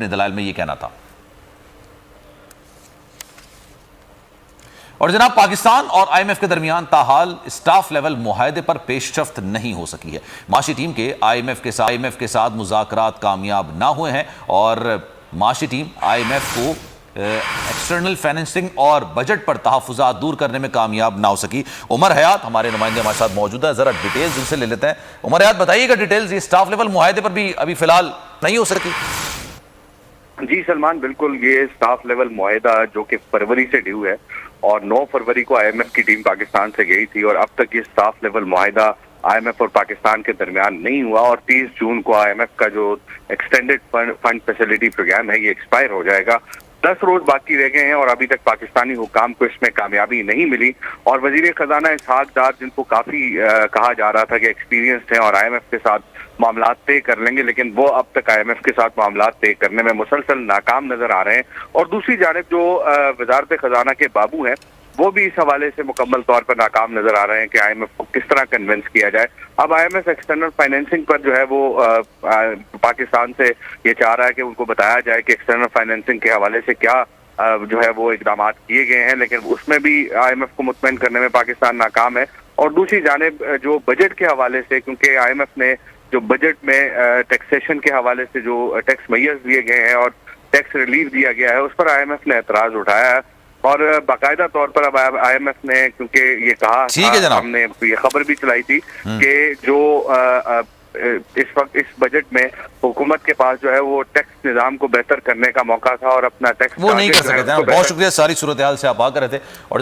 अपने दलाइल में ये कहना था। और जनाब, पाकिस्तान और आईएमएफ के दरमियान ताहाल स्टाफ लेवल मुआहदे पर पेशरफ्त नहीं हो सकी है। माशी टीम के आईएमएफ के साथ मुज़ाकरात कामयाब ना हुए हैं और माशी टीम आईएमएफ को एक्सटर्नल फाइनेंसिंग और बजट पर तहफ़्फ़ुज़ात दूर करने में कामयाब ना हो सकी। उमर हयात हमारे नुमाइंदे हमारे साथ मौजूद है, जरा डिटेल्स उनसे ले लेते हैं। उमर हयात, बताइएगा डिटेल्स, ये स्टाफ लेवल मुआहदे पर भी अभी फिलहाल नहीं हो सकी। जी सलमान, बिल्कुल, ये स्टाफ लेवल मुआहदा जो कि फरवरी से ड्यू है और 9 फरवरी को आईएमएफ की टीम पाकिस्तान से गई थी और अब तक ये स्टाफ लेवल मुआहदा आईएमएफ और पाकिस्तान के दरमियान नहीं हुआ और 30 जून को आईएमएफ का जो एक्सटेंडेड फंड फैसिलिटी प्रोग्राम है ये एक्सपायर हो जाएगा। 10 रोज बाकी रह गए हैं और अभी तक पाकिस्तानी हुकाम को इसमें कामयाबी नहीं मिली और वजीर खजाना इसहाक डार, जिनको काफी कहा जा रहा था कि एक्सपीरियंस्ड हैं और आईएमएफ के साथ मामला तय कर लेंगे, लेकिन वो अब तक आईएमएफ के साथ मामला तय करने में मुसलसल नाकाम नजर आ रहे हैं। और दूसरी जानिब जो वजारत खजाना के बाबू हैं वो भी इस हवाले से मुकम्मल तौर पर नाकाम नजर आ रहे हैं कि आईएमएफ को किस तरह कन्विंस किया जाए। अब आईएमएफ एक्सटर्नल फाइनेंसिंग पर जो है वो पाकिस्तान से ये चाह रहा है कि उनको बताया जाए कि एक्सटर्नल फाइनेंसिंग के हवाले से क्या जो है वो इकदाम किए गए हैं, लेकिन उसमें भी आईएमएफ को मुतमईन करने में पाकिस्तान नाकाम है। और दूसरी जानिब जो बजट के हवाले से, क्योंकि आईएमएफ ने जो बजट में टैक्सेशन के हवाले से जो टैक्स मैयर्स दिए गए हैं और टैक्स रिलीफ दिया गया है, उस पर आईएमएफ ने एतराज उठाया है और बाकायदा तौर पर अब आईएमएफ ने, क्योंकि ये कहा, हमने ये खबर भी चलाई थी कि जो इस वक्त इस बजट में हुकूमत के पास जो है वो टैक्स निजाम को बेहतर करने का मौका था और अपना टैक्स वो नहीं कर सके थे। बहुत शुक्रिया, सारी सूरत हाल से आप आ कर रहे थे। और